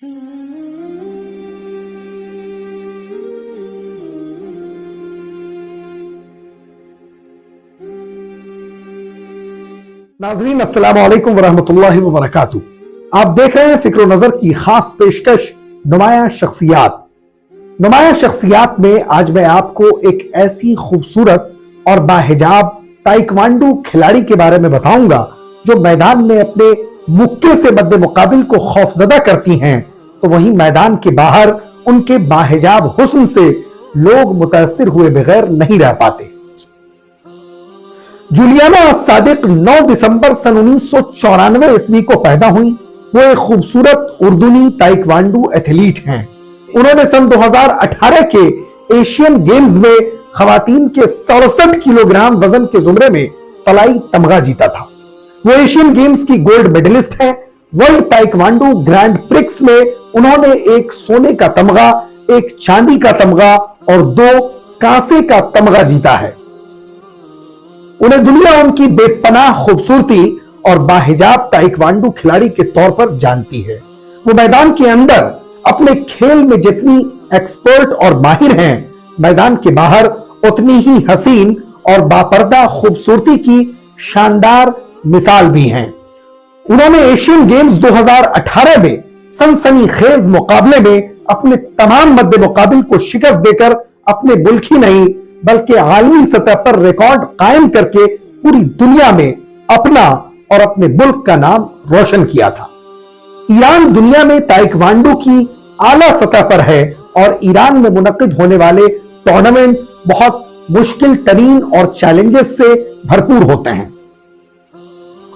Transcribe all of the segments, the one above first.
नाज़रीन अस्सलाम वालेकुम वरहमतुल्लाहि वबरकातुहू। आप देख रहे हैं फिक्र नजर की खास पेशकश नुमाया शख्सियात। नुमाया शख्सियात में आज मैं आपको एक ऐसी खूबसूरत और बाहिजाब ताइक्वांडो खिलाड़ी के बारे में बताऊंगा जो मैदान में अपने मुक्के से मद्दे मुकाबिल को खौफजदा करती हैं, तो वहीं मैदान के बाहर उनके बाहिजाब हुस्न से लोग मुतासिर हुए बगैर नहीं रह पाते। जूलियाना सादिक 9 दिसंबर सन 1994 ईस्वी को पैदा हुई। वो एक खूबसूरत उर्दूनी ताइक्वांडो एथलीट हैं। उन्होंने सन 2018 के एशियन गेम्स में खवातीन के 67 किलोग्राम वजन के जुमरे में तलाई तमगा जीता था। वो एशियन गेम्स की गोल्ड मेडलिस्ट हैं। वर्ल्ड ताइक्वांडो ग्रैंड प्रिक्स में उन्होंने एक सोने का तमगा, एक चांदी का तमगा और 2 कांसे का तमगा जीता है। उन्हें दुनिया उनकी बेपनाह खूबसूरती और बाहिजाब ताइक्वांडो खिलाड़ी के तौर पर जानती है। वो मैदान के अंदर अपने खेल में जितनी एक्सपर्ट और माहिर हैं, मैदान के बाहर उतनी ही हसीन और बापर्दा खूबसूरती की शानदार मिसाल भी हैं। उन्होंने एशियन गेम्स 2018 में सनसनीखेज मुकाबले में अपने तमाम मद्दे मुकाबिल को शिकस्त देकर अपने मुल्क ही नहीं बल्कि आलमी सतह पर रिकॉर्ड कायम करके पूरी दुनिया में अपना और अपने मुल्क का नाम रोशन किया था। ईरान दुनिया में ताइक्वांडो की आला सतह पर है और ईरान में मुनक्किद होने वाले टूर्नामेंट बहुत मुश्किल तरीन और चैलेंजेस से भरपूर होते हैं।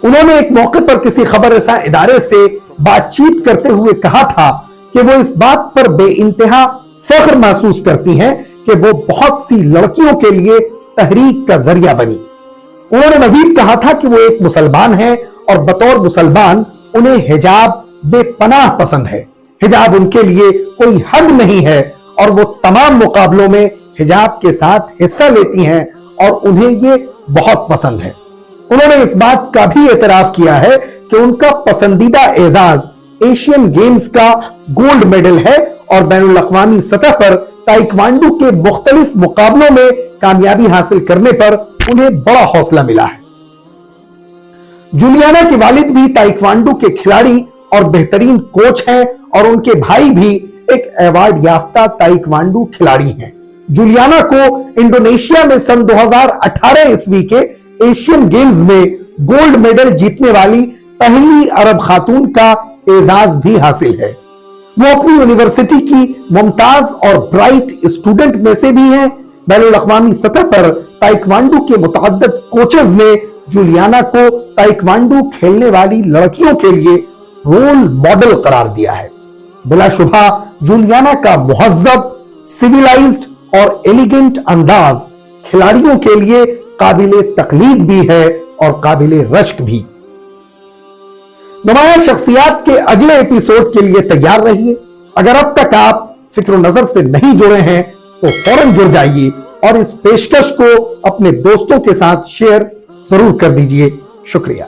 उन्होंने एक मौके पर किसी खबर रसा इदारे से बातचीत करते हुए कहा था कि वो इस बात पर बेइंतहा फख्र महसूस करती हैं कि वो बहुत सी लड़कियों के लिए तहरीक का जरिया बनी। उन्होंने मजीद कहा था कि वो एक मुसलमान हैं और बतौर मुसलमान उन्हें हिजाब बेपनाह पसंद है। हिजाब उनके लिए कोई हद नहीं है और वो तमाम मुकाबलों में हिजाब के साथ हिस्सा लेती हैं और उन्हें ये बहुत पसंद है। उन्होंने इस बात का भी एतराफ किया है कि उनका पसंदीदा एजाज एशियन गेम्स का गोल्ड मेडल है और बैनुल अक़वामी सतह पर ताइक्वांडो के मुख्तलिफ मुकाबलों में कामयाबी हासिल करने पर उन्हें बड़ा हौसला मिला है। जूलियाना के वालिद भी ताइक्वांडो के खिलाड़ी और बेहतरीन कोच हैं और उनके भाई भी एक अवार्ड याफ्ता ताइक्वांडो खिलाड़ी हैं। जूलियाना को इंडोनेशिया में सन 2018 ईस्वी के एशियन गेम्स में गोल्ड मेडल जीतने वाली पहली अरब खातून का एजाज भी हासिल है। वो अपनी यूनिवर्सिटी की मुमताज और ब्राइट स्टूडेंट में से भी हैं। बैनुल अक़वामी सतह पर ताइक्वांडो के मुतअद्दिद कोचेस ने जूलियाना को ताइक्वांडो खेलने वाली लड़कियों के लिए रोल मॉडल करार दिया है। बिलाशुबा जूलियाना का मुहज़्ज़ब, सिविलाइज्ड और एलिगेंट अंदाज खिलाड़ियों के लिए काबिले तकलीद भी है और काबिले रश्क भी। नुमाया शख्सियात के अगले एपिसोड के लिए तैयार रहिए। अगर अब तक आप फिक्र नजर से नहीं जुड़े हैं तो फौरन जुड़ जाइए और इस पेशकश को अपने दोस्तों के साथ शेयर जरूर कर दीजिए। शुक्रिया।